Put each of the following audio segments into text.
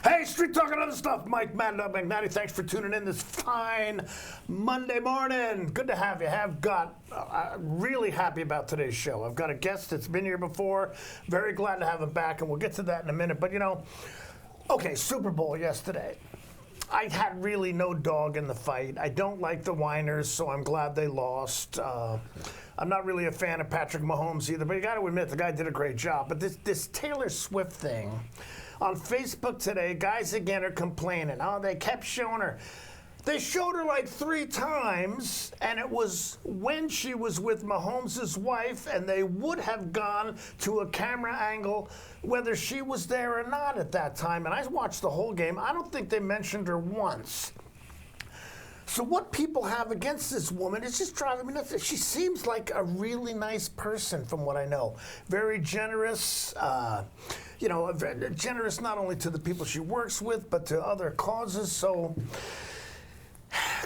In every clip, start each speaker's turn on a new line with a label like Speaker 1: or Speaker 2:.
Speaker 1: Hey, Street Talking Other Stuff, Mike Mad Dog McNatty. Thanks for tuning in this fine Monday morning. Good to have you. Really happy about today's show. I've got a guest that's been here before. Very glad to have him back, and we'll get to that in a minute. But, okay, Super Bowl yesterday. I had really no dog in the fight. I don't like the whiners, so I'm glad they lost. I'm not really a fan of Patrick Mahomes either, but you got to admit the guy did a great job. But this Taylor Swift thing, on Facebook today, guys again are complaining. Oh, they kept showing her. They showed her like 3 times, and it was when she was with Mahomes' wife, and they would have gone to a camera angle whether she was there or not at that time. And I watched the whole game. I don't think they mentioned her once. So what people have against this woman is just driving me nuts. She seems like a really nice person from what I know. Very generous, generous not only to the people she works with, but to other causes. So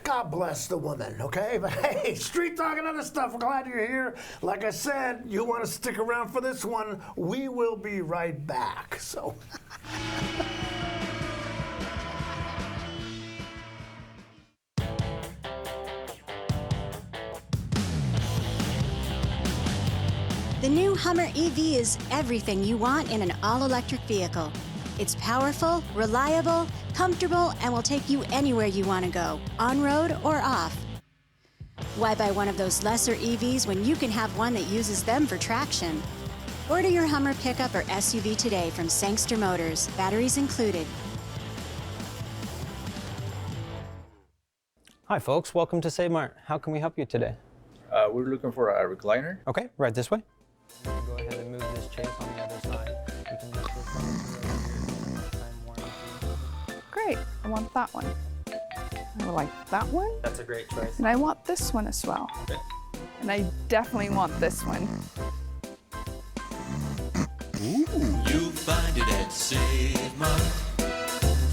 Speaker 1: God bless the woman, okay? But hey, Street Talking Other Stuff, we're glad you're here. Like I said, you want to stick around for this one, we will be right back. So.
Speaker 2: The new Hummer EV is everything you want in an all-electric vehicle. It's powerful, reliable, comfortable, and will take you anywhere you want to go, on-road or off. Why buy one of those lesser EVs when you can have one that uses them for traction? Order your Hummer pickup or SUV today from Sangster Motors, batteries included.
Speaker 3: Hi folks, welcome to Save Mart. How can we help you today?
Speaker 4: We're looking for a recliner.
Speaker 3: Okay, right this way. Go ahead and move this chase on the other side. You can lift this up.
Speaker 5: Great, I want that one. I would like that one.
Speaker 3: That's a great choice.
Speaker 5: And I want this one as well.
Speaker 3: Okay.
Speaker 5: And I definitely want this one.
Speaker 6: You'll find it at Save Mart.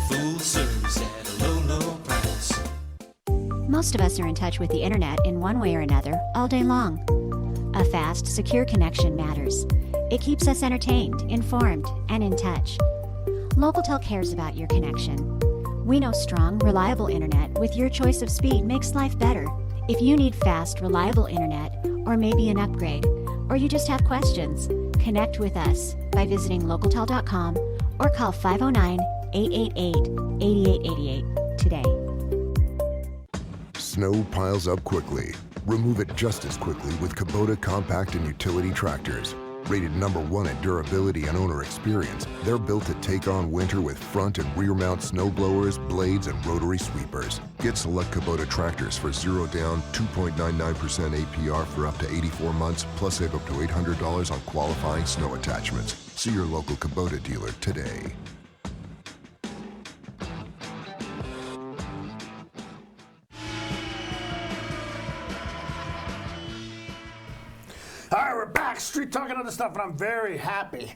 Speaker 6: Full service at a low, low price.
Speaker 2: Most of us are in touch with the internet in one way or another all day long. A fast, secure connection matters. It keeps us entertained, informed, and in touch. Locatel cares about your connection. We know strong, reliable internet with your choice of speed makes life better. If you need fast, reliable internet, or maybe an upgrade, or you just have questions, connect with us by visiting locatel.com or call 509-888-8888 today.
Speaker 7: Snow piles up quickly. Remove it just as quickly with Kubota compact and utility tractors. Rated #1 at durability and owner experience, they're built to take on winter with front and rear mount snow blowers, blades, and rotary sweepers. Get select Kubota tractors for 0 down, 2.99% APR for up to 84 months, plus save up to $800 on qualifying snow attachments. See your local Kubota dealer today.
Speaker 1: All right, we're back. Street Talking Other Stuff, and I'm very happy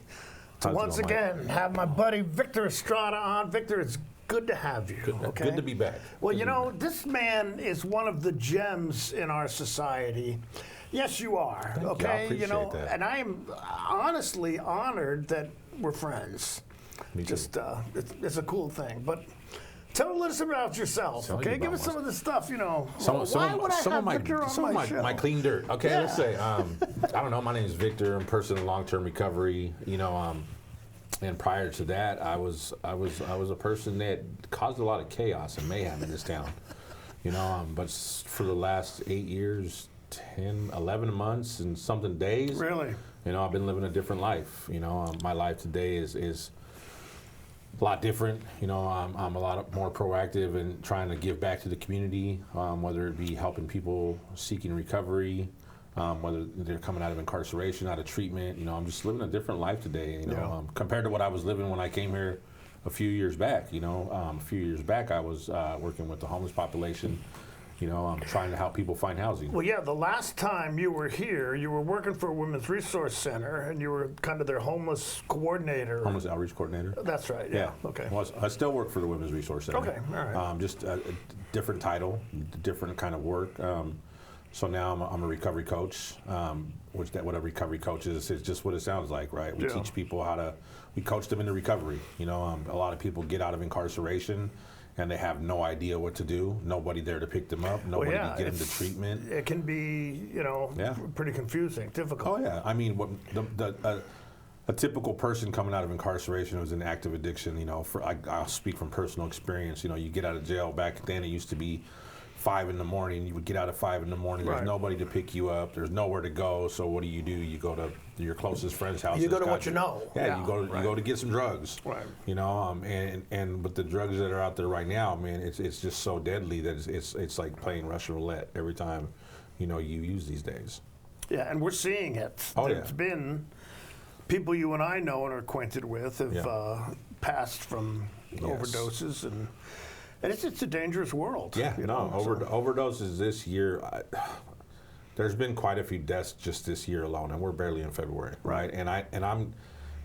Speaker 1: to once again have my buddy Victor Estrada on. Victor, it's good to have you.
Speaker 8: Good to be back.
Speaker 1: Well, this man is one of the gems in our society. Yes, you are.
Speaker 8: Thank
Speaker 1: okay,
Speaker 8: you. I appreciate that.
Speaker 1: And I am honestly honored that we're friends.
Speaker 8: Me too.
Speaker 1: Just it's a cool thing, but. Tell us about yourself, okay? Give us some of the stuff, Why would I have Victor on my show?
Speaker 8: My clean dirt. Okay,
Speaker 1: Yeah.
Speaker 8: let's say, I don't know, my name is Victor. I'm a person in long-term recovery, and prior to that, I was a person that caused a lot of chaos and mayhem in this town, but for the last 8 years, 10, 11 months and something days.
Speaker 1: Really?
Speaker 8: I've been living a different life. My life today is a lot different. I'm a lot more proactive and trying to give back to the community, whether it be helping people seeking recovery, whether they're coming out of incarceration, out of treatment. I'm just living a different life today, compared to what I was living when I came here a few years back. A few years back I was working with the homeless population, You know, I'm trying to help people find housing.
Speaker 1: Well, yeah, the last time you were here, you were working for a women's resource center, and you were kind of their homeless coordinator.
Speaker 8: Homeless outreach coordinator.
Speaker 1: That's right. Yeah. Okay.
Speaker 8: Well, I still work for the Women's Resource Center.
Speaker 1: Okay, all right.
Speaker 8: Just a different title, different kind of work. So now I'm a recovery coach, what a recovery coach is just what it sounds like, right? We teach people we coach them into recovery. You know, a lot of people get out of incarceration and they have no idea what to do. Nobody there to pick them up. Nobody to get them to treatment.
Speaker 1: It can be, pretty confusing, difficult.
Speaker 8: Oh yeah, I mean, a typical person coming out of incarceration who's in active addiction, I'll speak from personal experience. You get out of jail. Back then, it used to be 5 in the morning. You would get out at 5 in the morning. There's nobody to pick you up. There's nowhere to go. So what do? You go to your closest friend's house.
Speaker 1: You go to what you know.
Speaker 8: Yeah, you go to get some drugs.
Speaker 1: Right.
Speaker 8: But the drugs that are out there right now, man, it's just so deadly that it's like playing Russian roulette every time, you use these days.
Speaker 1: Yeah, and we're seeing it.
Speaker 8: Oh,
Speaker 1: There's been people you and I know and are acquainted with have passed from overdoses and it's a dangerous world.
Speaker 8: Yeah, overdoses this year. There's been quite a few deaths just this year alone, and we're barely in February, right? And I'm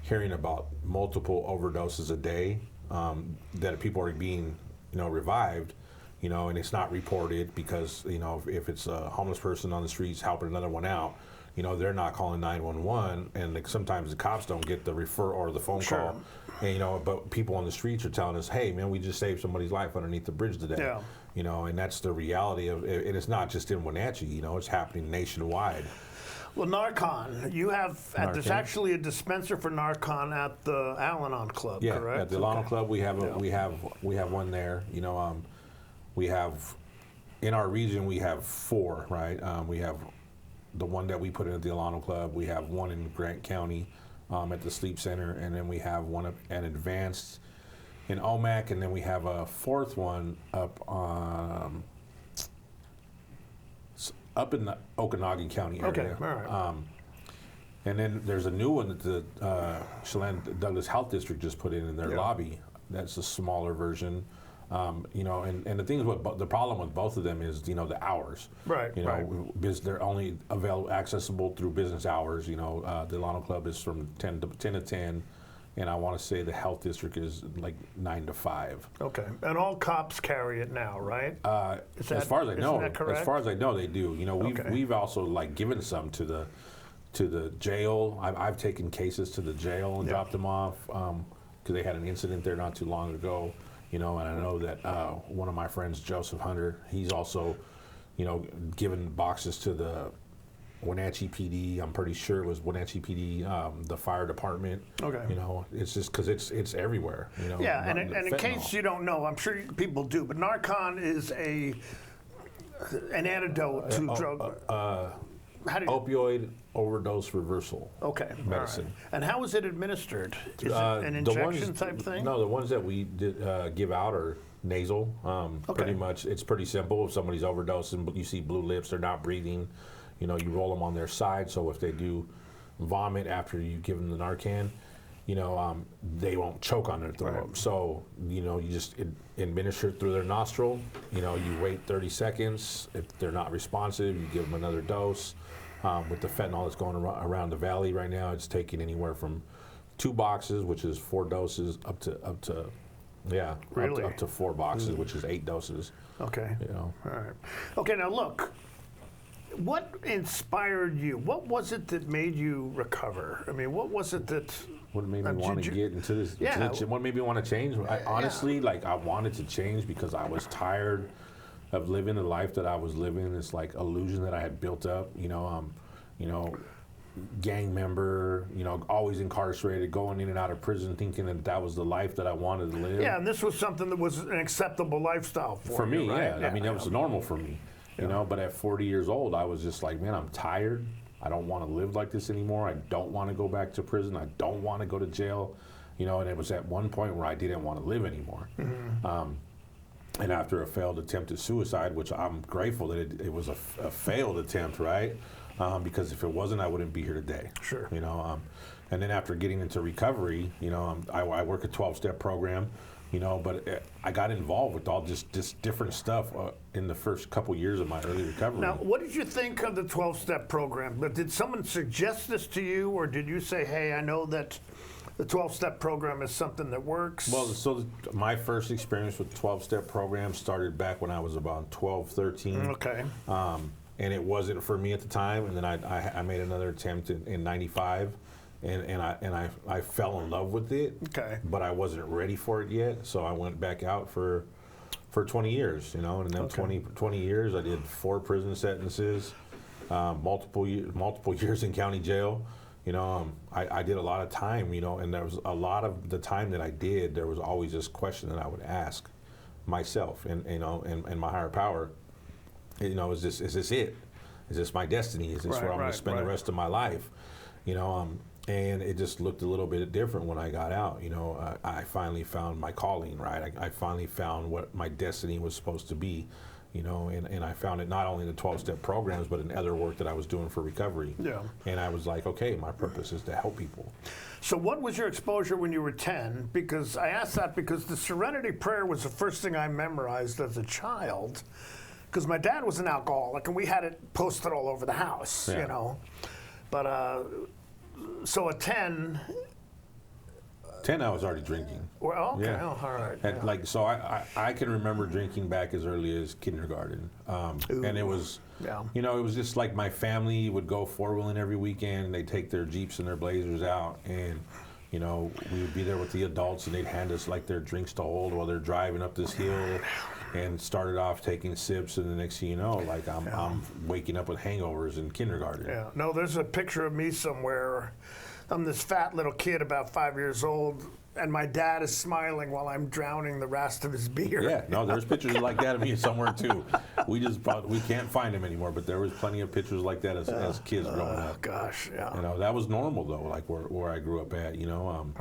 Speaker 8: hearing about multiple overdoses a day that people are being, revived, and it's not reported because if it's a homeless person on the streets helping another one out, they're not calling 911, and sometimes the cops don't get the refer or the phone call. And, but people on the streets are telling us, hey, man, we just saved somebody's life underneath the bridge today. Yeah. And that's the reality of it. And it's not just in Wenatchee, it's happening nationwide.
Speaker 1: Well, Narcan, you have, there's actually a dispenser for Narcan at the Al-Anon Club, correct?
Speaker 8: At the Al-Anon Club, we have one there. We have, in our region, we have 4, right? We have the one that we put in at the Al-Anon Club. We have one in Grant County at the Sleep Center, and then we have one at Advanced in Omak, and then we have a 4th one up in the Okanagan County area.
Speaker 1: Okay, all right.
Speaker 8: And then there's a new one that the Chelan Douglas Health District just put in their lobby. That's a smaller version. And the thing is, the problem with both of them is, the hours.
Speaker 1: Right.
Speaker 8: They're only accessible through business hours. The Alano Club is from 10 to 10, and I want to say the Health District is like 9 to 5.
Speaker 1: Okay. And all cops carry it now, right?
Speaker 8: As far as I know, they do. We've also given some to the jail. I've taken cases to the jail and dropped them off because they had an incident there not too long ago. And I know that one of my friends, Joseph Hunter, he's also, given boxes to the Wenatchee PD. I'm pretty sure it was Wenatchee PD, the fire department.
Speaker 1: Okay.
Speaker 8: It's just because it's everywhere.
Speaker 1: Yeah, and in case you don't know, I'm sure people do, but Narcan is an antidote to drug.
Speaker 8: Opioid overdose reversal.
Speaker 1: Okay.
Speaker 8: Medicine.
Speaker 1: Right. And how is it administered? Is it an injection type thing?
Speaker 8: No, the ones that we give out are nasal. Pretty much, it's pretty simple. If somebody's overdosing, you see blue lips, they're not breathing, you roll them on their side. So if they do vomit after you give them the Narcan, they won't choke on their throat. Right. So, you just administer it through their nostril. You wait 30 seconds. If they're not responsive, you give them another dose. With the fentanyl that's going around the valley right now, it's taking anywhere from 2 boxes, which is 4 doses, up to 4 boxes, which is 8 doses.
Speaker 1: Okay. All right. Okay. Now look. What inspired you? What was it that made you recover? I mean, what was it that?
Speaker 8: What made me want to get into this?
Speaker 1: Yeah.
Speaker 8: What made me want to change? I honestly, I wanted to change because I was tired of living the life that I was living. This illusion that I had built up. Gang member. Always incarcerated, going in and out of prison, thinking that was the life that I wanted to live.
Speaker 1: Yeah, and this was something that was an acceptable lifestyle for
Speaker 8: me.
Speaker 1: You, right?
Speaker 8: Yeah. I mean, that was normal for me. But at 40 years old, I was just like, man, I'm tired. I don't want to live like this anymore. I don't want to go back to prison. I don't want to go to jail. And it was at one point where I didn't want to live anymore. Mm-hmm. And after a failed attempt at suicide, which I'm grateful that it was a failed attempt, right? Because if it wasn't, I wouldn't be here today.
Speaker 1: Sure.
Speaker 8: And then after getting into recovery, I work a 12-step program. you know, but I got involved with all just different stuff in the first couple years of my early recovery.
Speaker 1: Now, what did you think of the 12-step program? But did someone suggest this to you, or did you say, hey, I know that the 12-step program is something that works?
Speaker 8: Well, so my first experience with 12-step program started back when I was about 12, 13.
Speaker 1: Okay.
Speaker 8: And it wasn't for me at the time. And then I made another attempt in '95, and I fell in love with it.
Speaker 1: Okay.
Speaker 8: But I wasn't ready for it yet, so I went back out for 20 years. You know, and then 20 years, I did 4 prison sentences, multiple years in county jail. You know, I did a lot of time, you know, and there was a lot of the time that I did, there was always this question that I would ask myself and, you know, and my higher power, you know, is this it? Is this my destiny? Is this where I'm going to spend the rest of my life? You know, and it just looked a little bit different when I got out. You know, I finally found my calling, right? I finally found what my destiny was supposed to be. You know, and I found it not only in the 12-step programs, but in other work that I was doing for recovery.
Speaker 1: Yeah.
Speaker 8: And I was like, okay, my purpose is to help people.
Speaker 1: So what was your exposure when you were 10? Because I asked that because the Serenity Prayer was the first thing I memorized as a child. Because my dad was an alcoholic, and we had it posted all over the house, you know. But so at 10...
Speaker 8: 10, I was already drinking.
Speaker 1: Well, okay,
Speaker 8: Yeah.
Speaker 1: all right.
Speaker 8: And like, so I can remember drinking back as early as kindergarten. And it was, you know, it was just like my family would go four-wheeling every weekend. They'd take their Jeeps and their Blazers out, and, you know, we would be there with the adults, and they'd hand us like their drinks to hold while they're driving up this hill, and started off taking sips, and the next thing you know, like I'm waking up with hangovers in kindergarten.
Speaker 1: Yeah. No, there's a picture of me somewhere. I'm this fat little kid about 5 years old, and my dad is smiling while I'm drowning the rest of his beer.
Speaker 8: Yeah, no, there's pictures like that of me somewhere too. We can't find them anymore, but there was plenty of pictures like that as kids growing up.
Speaker 1: Gosh, yeah.
Speaker 8: You know, that was normal though, like where I grew up at, you know.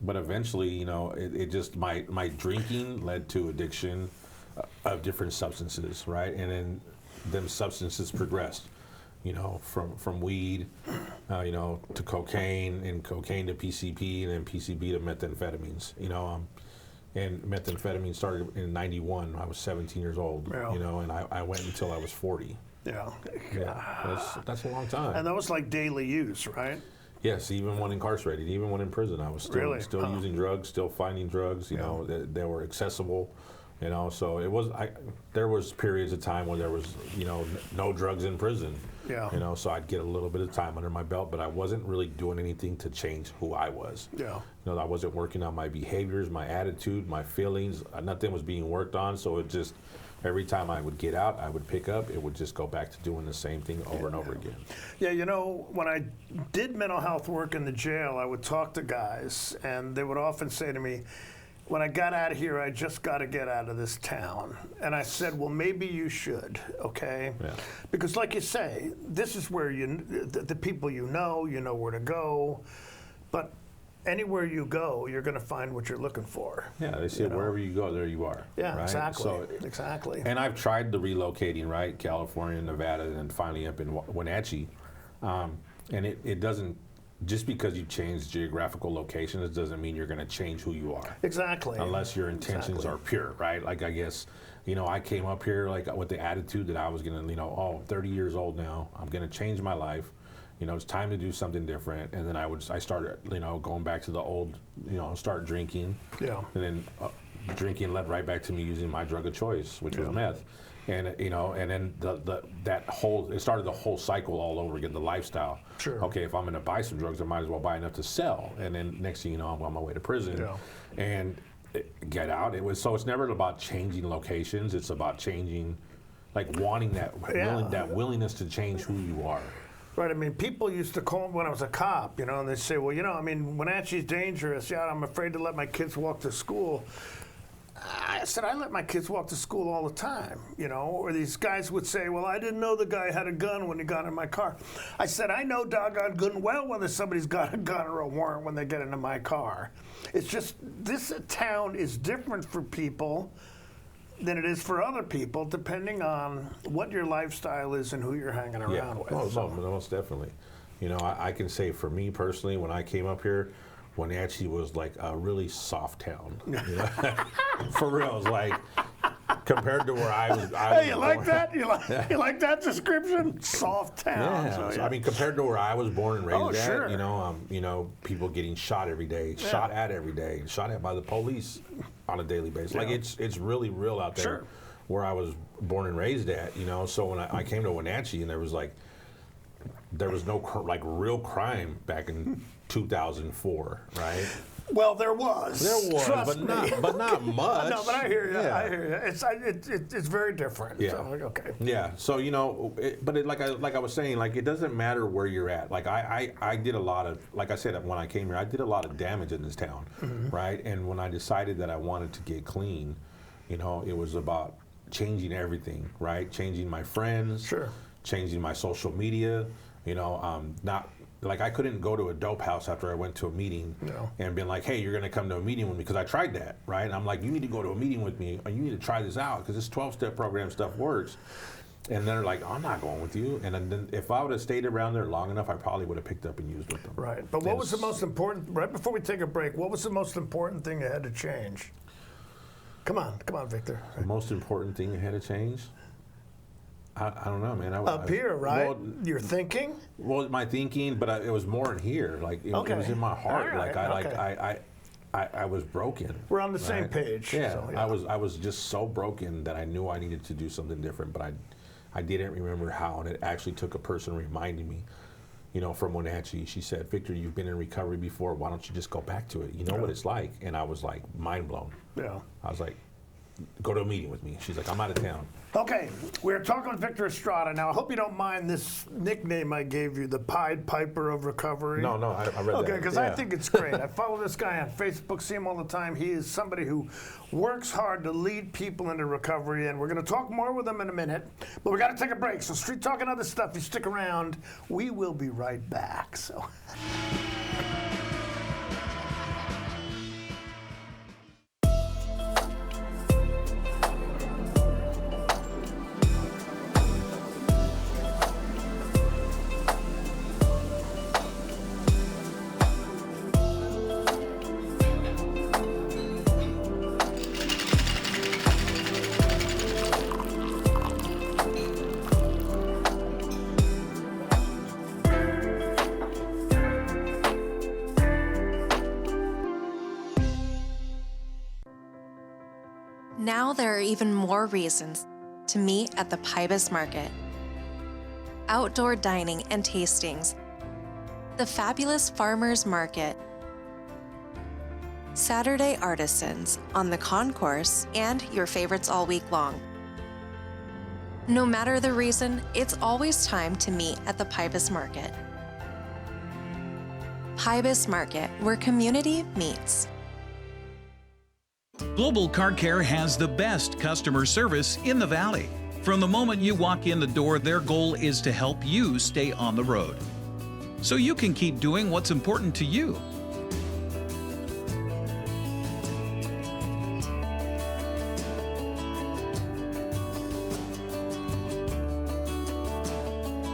Speaker 8: But eventually, you know, it just, my drinking led to addiction of different substances, right? And then them substances progressed. You know, from weed, you know, to cocaine, and cocaine to PCP, and then PCP to methamphetamines. You know, and methamphetamine started in '91. I was 17 years old.
Speaker 1: Yeah.
Speaker 8: You know, and I went until I was 40.
Speaker 1: Yeah.
Speaker 8: That's a long time.
Speaker 1: And that was like daily use, right?
Speaker 8: Yes, even when incarcerated, even when in prison, I was still using drugs, still finding drugs. You know, they were accessible. You know, so it was. There was periods of time when there was, you know, no drugs in prison.
Speaker 1: Yeah.
Speaker 8: You know, so I'd get a little bit of time under my belt, but I wasn't really doing anything to change who I was.
Speaker 1: Yeah.
Speaker 8: You know, I wasn't working on my behaviors, my attitude, my feelings. Nothing was being worked on. So it just, every time I would get out, I would pick up. It would just go back to doing the same thing over and over again.
Speaker 1: Yeah, you know, when I did mental health work in the jail, I would talk to guys, and they would often say to me, when I got out of here, I just got to get out of this town. And I said, well, maybe you should, okay?
Speaker 8: Yeah.
Speaker 1: Because like you say, this is where the people you know where to go. But anywhere you go, you're going to find what you're looking for.
Speaker 8: Yeah, they say wherever you go, there you are.
Speaker 1: Yeah,
Speaker 8: right?
Speaker 1: exactly.
Speaker 8: So,
Speaker 1: exactly.
Speaker 8: And I've tried the relocating, right? California, Nevada, and then finally up in Wenatchee. And it doesn't, just because you change geographical locations doesn't mean you're going to change who you are.
Speaker 1: Exactly.
Speaker 8: Unless your intentions are pure, right? Like, I guess, you know, I came up here like with the attitude that I was going to, you know, I'm 30 years old now, I'm going to change my life. You know, it's time to do something different. And then I started, you know, going back to the old, you know, start drinking. Yeah. And then drinking led right back to me using my drug of choice, which was meth. And, you know, and then it started the whole cycle all over again, the lifestyle.
Speaker 1: Sure.
Speaker 8: Okay, if I'm going to buy some drugs, I might as well buy enough to sell. And then next thing you know, I'm on my way to prison. Yeah. And get out. So it's never about changing locations. It's about changing, like wanting that willingness to change who you are.
Speaker 1: Right, I mean, people used to call me when I was a cop, you know, and they'd say, well, you know, I mean, Wenatchee's dangerous. Yeah, I'm afraid to let my kids walk to school. I said, I let my kids walk to school all the time, you know, or these guys would say, well, I didn't know the guy had a gun when he got in my car. I said, I know doggone good and well whether somebody's got a gun or a warrant when they get into my car. It's just, this town is different for people than it is for other people, depending on what your lifestyle is and who you're hanging around with.
Speaker 8: Most definitely. You know, I can say for me personally, when I came up here, Wenatchee was like a really soft town. You know? For real, it's like compared to where I was.
Speaker 1: Hey, you like that? You like that description? Soft town.
Speaker 8: Yeah.
Speaker 1: So,
Speaker 8: So, I mean, compared to where I was born and raised at,
Speaker 1: sure.
Speaker 8: you know, people getting shot every day, shot at every day, shot at by the police on a daily basis. Like it's really real out there.
Speaker 1: Sure.
Speaker 8: Where I was born and raised at, you know. So when I came to Wenatchee, and there was no real crime back in 2004, right?
Speaker 1: well, there was. Trust me.
Speaker 8: but not much.
Speaker 1: No, but I hear you.
Speaker 8: Yeah.
Speaker 1: I hear you. It's very different.
Speaker 8: Yeah.
Speaker 1: So, okay.
Speaker 8: Yeah. So you know, like I was saying, like it doesn't matter where you're at. Like I did a lot of, like I said when I came here, I did a lot of damage in this town, right? And when I decided that I wanted to get clean, you know, it was about changing everything, right? Changing my friends,
Speaker 1: Sure.
Speaker 8: changing my social media, you know, not like I couldn't go to a dope house after I went to a meeting and been like, hey, you're gonna come to a meeting with me, because I tried that, right? And I'm like, you need to go to a meeting with me, or you need to try this out, because this 12-step program stuff works. And they're like, I'm not going with you. And then if I would have stayed around there long enough, I probably would have picked up and used with them.
Speaker 1: Right. But what was the most important, right before we take a break, what was the most important thing you had to change? Come on, Victor.
Speaker 8: The most important thing you had to change? I don't know, man.
Speaker 1: Up here, right?
Speaker 8: Well,
Speaker 1: Your thinking?
Speaker 8: well, my thinking, but it was more in here. Like it was in my heart.
Speaker 1: All right,
Speaker 8: I was broken.
Speaker 1: We're on the same
Speaker 8: right?
Speaker 1: page.
Speaker 8: Yeah,
Speaker 1: so,
Speaker 8: I was just so broken that I knew I needed to do something different, but I didn't remember how, and it actually took a person reminding me. You know, from Wenatchee, she said, Victor, you've been in recovery before. Why don't you just go back to it? You know what it's like. And I was like, mind blown.
Speaker 1: Yeah.
Speaker 8: I was like, go to a meeting with me. She's like, I'm out of town.
Speaker 1: Okay, we're talking with Victor Estrada. Now, I hope you don't mind this nickname I gave you, the Pied Piper of Recovery.
Speaker 8: No, I read that.
Speaker 1: Okay, because I think it's great. I follow this guy on Facebook, see him all the time. He is somebody who works hard to lead people into recovery, and we're going to talk more with him in a minute. But we got to take a break. So, Street Talk and other stuff, you stick around. We will be right back. So.
Speaker 9: Now there are even more reasons to meet at the Pybus Market. Outdoor dining and tastings, the fabulous farmers market, Saturday artisans on the concourse, and your favorites all week long. No matter the reason, it's always time to meet at the Pybus Market. Pybus Market, where community meets.
Speaker 10: Global Car Care has the best customer service in the Valley. From the moment you walk in the door, their goal is to help you stay on the road, so you can keep doing what's important to you.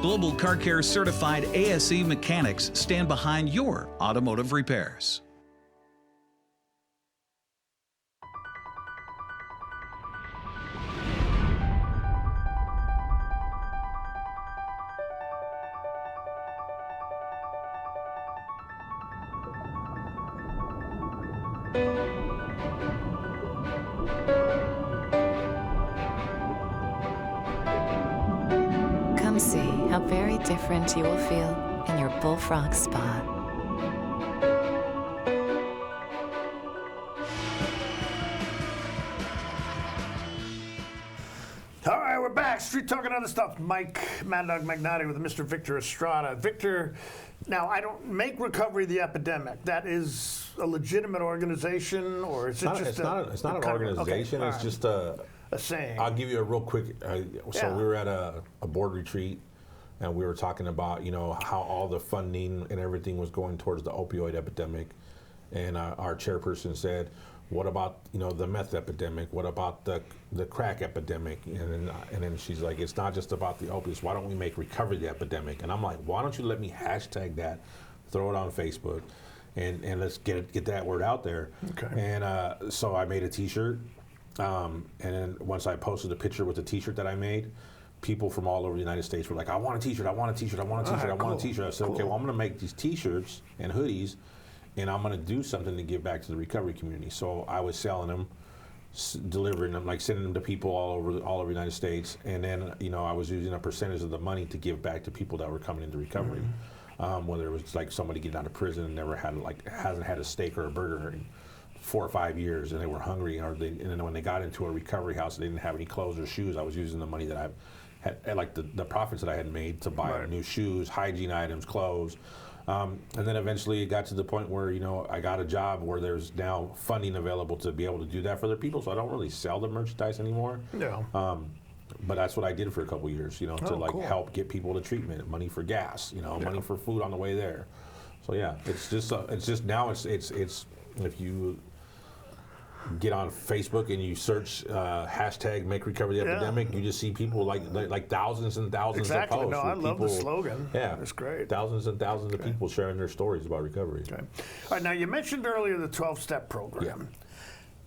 Speaker 10: Global Car Care certified ASE mechanics stand behind your automotive repairs.
Speaker 11: Come see how very different you will feel in your Bullfrog Spa.
Speaker 1: All right, we're back. Street Talking other stuff. Mike Mad Dog Magnati with Mr. Victor Estrada. Victor, now I don't make Recovery the Epidemic. That is a legitimate organization, or is it just
Speaker 8: it's not an organization.
Speaker 1: Okay,
Speaker 8: it's just a
Speaker 1: saying.
Speaker 8: I'll give you a real quick. So we were at a board retreat, and we were talking about how all the funding and everything was going towards the opioid epidemic, and our chairperson said, what about the meth epidemic? What about the crack epidemic? And then she's like, it's not just about the opiates. Why don't we make recovery the epidemic? And I'm like, why don't you let me hashtag that, throw it on Facebook, and let's get that word out there.
Speaker 1: Okay.
Speaker 8: And so I made a T-shirt, and then once I posted a picture with the T-shirt that I made, people from all over the United States were like, I want a T-shirt, I want a T-shirt, I want a T-shirt, I want a T-shirt. I said, okay, well, I'm going to make these T-shirts and hoodies, and I'm going to do something to give back to the recovery community. So I was selling them, delivering them, like sending them to people all over the United States, and then I was using a percentage of the money to give back to people that were coming into recovery. Whether it was like somebody getting out of prison and hasn't had a steak or a burger in 4 or 5 years, and they were hungry, and then when they got into a recovery house, they didn't have any clothes or shoes. I was using the money that I had, like the profits that I had made, to buy new shoes, hygiene items, clothes. And then eventually it got to the point where, I got a job where there's now funding available to be able to do that for their people. So I don't really sell the merchandise anymore.
Speaker 1: Yeah.
Speaker 8: But that's what I did for a couple years, to
Speaker 1: cool.
Speaker 8: help get people to treatment, money for gas, money for food on the way there. So yeah, it's just now it's if you get on Facebook and you search hashtag Make Recovery the Epidemic, you just see people like thousands and thousands of posts.
Speaker 1: No, I love the slogan.
Speaker 8: Yeah,
Speaker 1: it's great.
Speaker 8: Thousands and thousands of people sharing their stories about recovery.
Speaker 1: Okay. All right, now you mentioned earlier the 12-step program.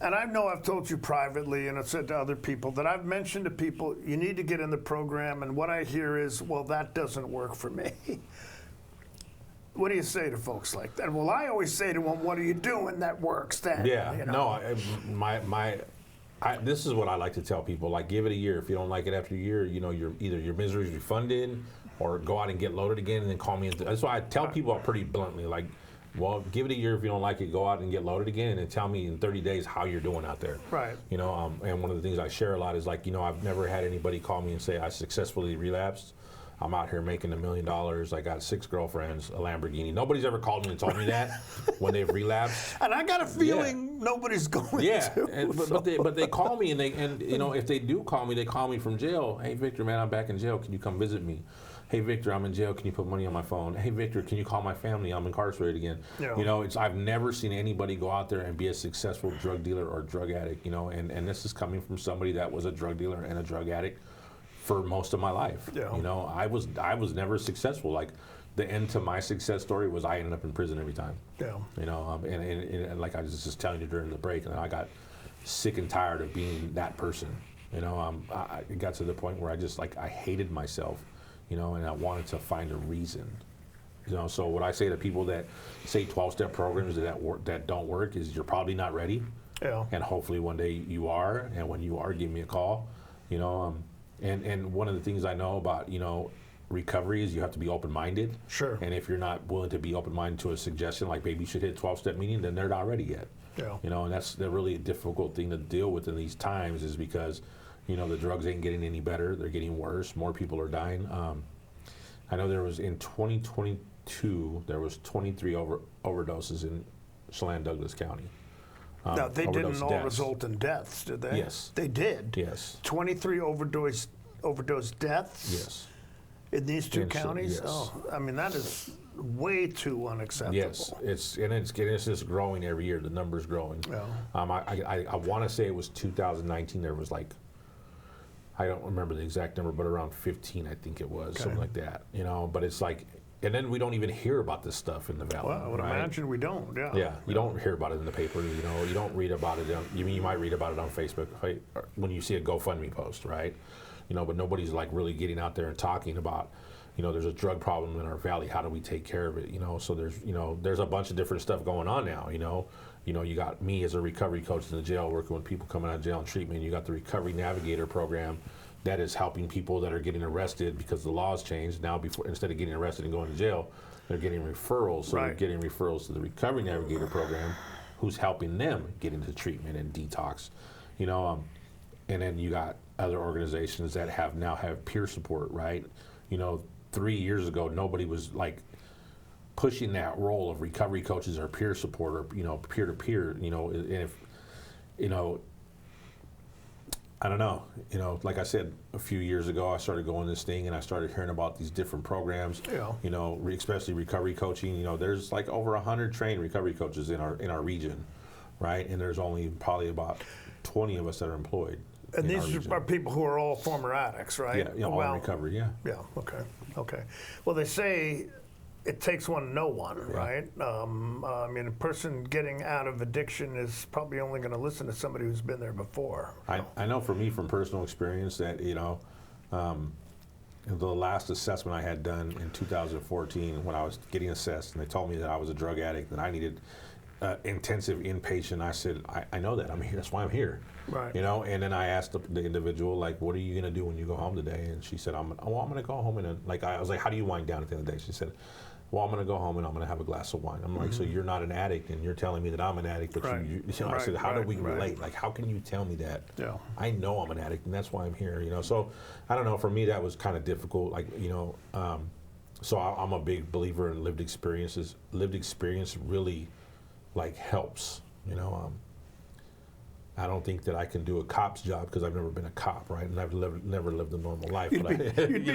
Speaker 1: And I know I've told you privately, and I've said to other people, that I've mentioned to people, you need to get in the program, and what I hear is, well, that doesn't work for me. What do you say to folks like that? Well, I always say to them, what are you doing that works then?
Speaker 8: Yeah, no, this is what I like to tell people, like, give it a year. If you don't like it after a year, either your misery is refunded, or go out and get loaded again and then call me. That's why I tell people pretty bluntly, like, well, give it a year. If you don't like it, go out and get loaded again, and then tell me in 30 days how you're doing out there.
Speaker 1: Right.
Speaker 8: And one of the things I share a lot is like, I've never had anybody call me and say I successfully relapsed. I'm out here making $1 million. I got 6 girlfriends, a Lamborghini. Nobody's ever called me and told me that when they've relapsed.
Speaker 1: And I got a feeling nobody's going to.
Speaker 8: But they call me, and if they do call me, they call me from jail. Hey, Victor, man, I'm back in jail. Can you come visit me? Hey, Victor, I'm in jail. Can you put money on my phone? Hey, Victor, can you call my family? I'm incarcerated again. Yeah. I've never seen anybody go out there and be a successful drug dealer or drug addict. And this is coming from somebody that was a drug dealer and a drug addict for most of my life. Yeah. I was never successful. Like, the end to my success story was I ended up in prison every time. Yeah. And like I was just telling you during the break, and I got sick and tired of being that person. I got to the point where I hated myself. And I wanted to find a reason. So what I say to people that say 12-step programs that don't work is you're probably not ready. Yeah. And hopefully one day you are, and when you are, give me a call. And one of the things I know about, recovery is you have to be open-minded. Sure. And if you're not willing to be open-minded to a suggestion like maybe you should hit 12-step meeting, then they're not ready yet. Yeah. And that's the really difficult thing to deal with in these times, is because the drugs ain't getting any better. They're getting worse. More people are dying. I know there was, in 2022, there was 23 overdoses in Chelan Douglas County.
Speaker 1: Now, they didn't all result in deaths, did they?
Speaker 8: Yes.
Speaker 1: They did?
Speaker 8: Yes.
Speaker 1: 23 overdose deaths?
Speaker 8: Yes.
Speaker 1: In these two counties? Yes. Oh, I mean, that is way too unacceptable.
Speaker 8: Yes, it's just growing every year. The number's growing. Yeah. I want to say it was 2019. There was I don't remember the exact number, but around 15, I think it was, something like that. But it's like, and then we don't even hear about this stuff in the Valley.
Speaker 1: Well, I would imagine we don't. Yeah.
Speaker 8: Yeah, you don't hear about it in the paper. You don't read about it. You might read about it on Facebook, right? When you see a GoFundMe post, right? But nobody's really getting out there and talking about, there's a drug problem in our valley. How do we take care of it? So there's a bunch of different stuff going on now. You got me as a recovery coach in the jail, working with people coming out of jail and treatment. You got the Recovery Navigator program that is helping people that are getting arrested because the laws changed. Now, instead of getting arrested and going to jail, they're getting referrals. So they're getting referrals to the Recovery Navigator program, who's helping them get into treatment and detox. And then you got other organizations that now have peer support, right? 3 years ago, nobody was pushing that role of recovery coaches or peer support or peer to peer. And if I don't know. Like I said, a few years ago, I started going this thing, and I started hearing about these different programs. Yeah. Especially recovery coaching. There's over 100 trained recovery coaches in our region, right? And there's only probably about 20 of us that are employed.
Speaker 1: And these are people who are all former addicts, right?
Speaker 8: Yeah, all in recovery. Yeah.
Speaker 1: Yeah. Okay. Well, they say it takes one to know one, right? I mean, a person getting out of addiction is probably only going to listen to somebody who's been there before.
Speaker 8: I know for me from personal experience that, the last assessment I had done in 2014 when I was getting assessed and they told me that I was a drug addict and I needed intensive inpatient, I said, I know that. I'm here. That's why I'm here.
Speaker 1: Right.
Speaker 8: And then I asked the individual, like, what are you going to do when you go home today? And she said, I'm going to go home and I was like, how do you wind down at the end of the day? She said, well, I'm going to go home and I'm going to have a glass of wine. I'm like, so you're not an addict and you're telling me that I'm an addict, but I said, how do we relate? Like, how can you tell me that?
Speaker 1: Yeah.
Speaker 8: I know I'm an addict and that's why I'm here, So I don't know, for me that was kind of difficult, like, so I'm a big believer in lived experiences. Lived experience really like helps, I don't think that I can do a cop's job because I've never been a cop, right? And I've never lived a normal life.
Speaker 1: You'd be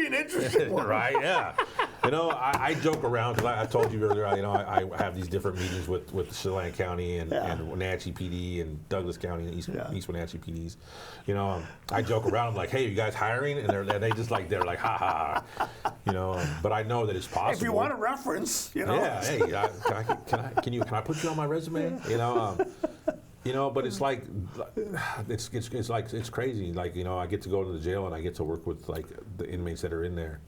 Speaker 1: an interesting one.
Speaker 8: Right, yeah. I joke around because I told you earlier, I have these different meetings with Chelan County and Wenatchee PD and Douglas County and East Wenatchee PDs. I joke around, I'm like, hey, you guys hiring? And they just like, they're like, ha ha. But I know that it's possible.
Speaker 1: If you want a reference,
Speaker 8: Yeah, hey, can I put you on my resume? But it's like, it's crazy. Like, I get to go to the jail and I get to work with like the inmates that are in there,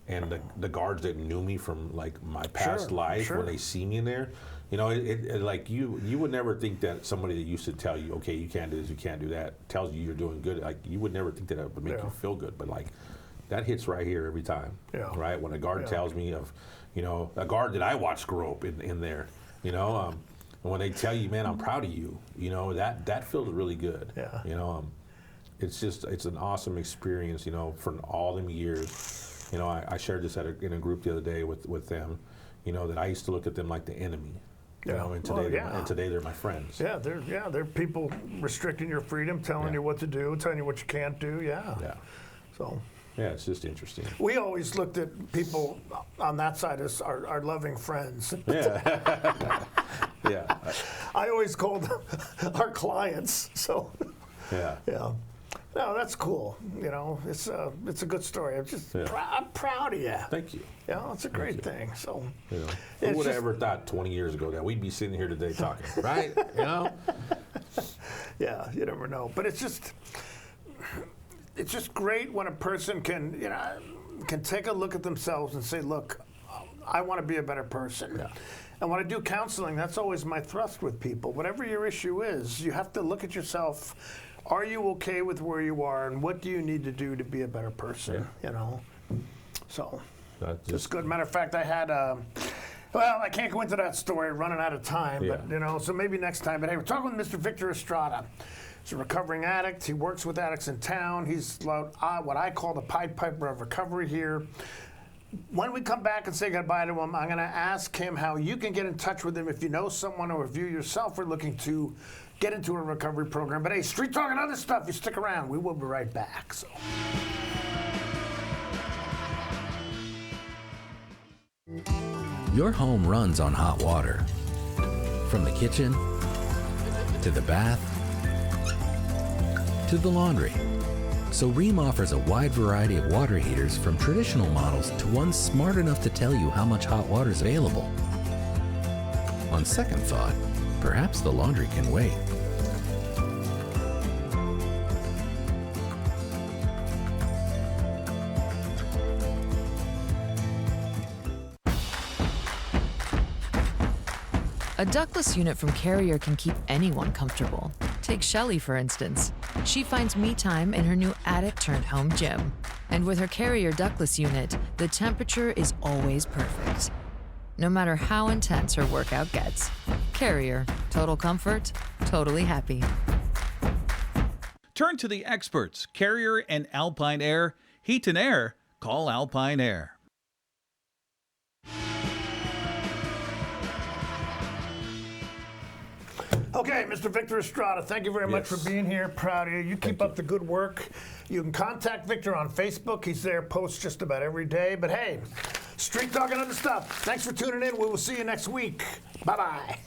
Speaker 8: and the guards that knew me from like my past life when they see me in there. Like you would never think that somebody that used to tell you, okay, you can't do this, you can't do that, tells you you're doing good. Like you would never think that it would make you feel good, but like that hits right here every time. Yeah. Right when a guard tells me of, a guard that I watched grow up in there. And when they tell you, man, I'm proud of you, that feels really good. Yeah. It's an awesome experience, for all them years. I shared this in a group the other day with them, that I used to look at them like the enemy. And today they're my friends.
Speaker 1: Yeah, they're people restricting your freedom, telling you what to do, telling you what you can't do. Yeah. Yeah. So.
Speaker 8: Yeah, it's just interesting.
Speaker 1: We always looked at people on that side as our loving friends.
Speaker 8: Yeah. Yeah.
Speaker 1: I always called them our clients. So.
Speaker 8: Yeah.
Speaker 1: Yeah. No, that's cool. It's a good story. I'm proud of you.
Speaker 8: Thank you.
Speaker 1: It's a great thing. So.
Speaker 8: Who would have ever thought 20 years ago that we'd be sitting here today talking, right?
Speaker 1: Yeah, you never know. But it's just great when a person can take a look at themselves and say, look, I want to be a better person. Yeah. And when I do counseling, that's always my thrust with people. Whatever your issue is, you have to look at yourself. Are you okay with where you are, and what do you need to do to be a better person? Yeah. So it's good. Matter of fact, I had well, I can't go into that story, running out of time, but so maybe next time. But hey, we're talking with Mr. Victor Estrada. He's a recovering addict. He works with addicts in town. He's what I call the Pied Piper of recovery here. When we come back and say goodbye to him, I'm going to ask him how you can get in touch with him if you know someone or if you yourself are looking to get into a recovery program. But hey, Street Talk and other stuff, you stick around. We will be right back. So.
Speaker 12: Your home runs on hot water. From the kitchen to the bath to the laundry. So Rheem offers a wide variety of water heaters, from traditional models to ones smart enough to tell you how much hot water is available. On second thought, perhaps the laundry can wait.
Speaker 11: A ductless unit from Carrier can keep anyone comfortable. Take Shelly, for instance. She finds me time in her new attic-turned-home gym. And with her Carrier ductless unit, the temperature is always perfect. No matter how intense her workout gets. Carrier. Total comfort, totally happy.
Speaker 10: Turn to the experts, Carrier and Alpine Air. Heat and air, call Alpine Air.
Speaker 1: Okay, Mr. Victor Estrada, thank you very much for being here. Proud of you. You keep up the good work. You can contact Victor on Facebook. He's there, posts just about every day. But hey, Street Talk and other stuff. Thanks for tuning in. We will see you next week. Bye-bye.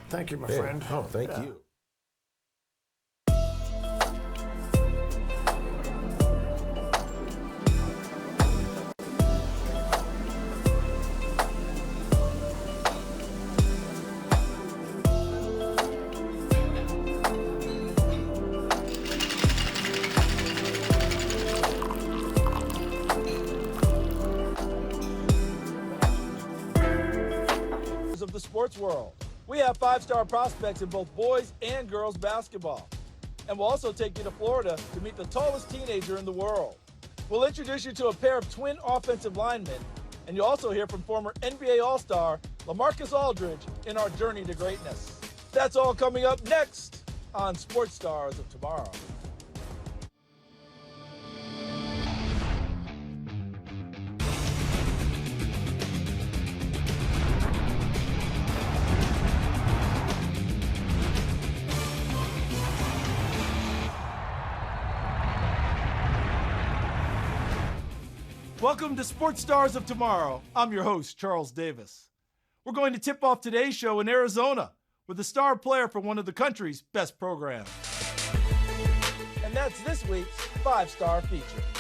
Speaker 1: Thank you, my friend.
Speaker 8: Oh, thank you.
Speaker 13: sports world. We have 5-star prospects in both boys and girls basketball. And we'll also take you to Florida to meet the tallest teenager in the world. We'll introduce you to a pair of twin offensive linemen, and you'll also hear from former NBA All-Star LaMarcus Aldridge in our journey to greatness. That's all coming up next on Sports Stars of Tomorrow. Welcome to Sports Stars of Tomorrow. I'm your host, Charles Davis. We're going to tip off today's show in Arizona with a star player from one of the country's best programs. And that's this week's 5-star feature.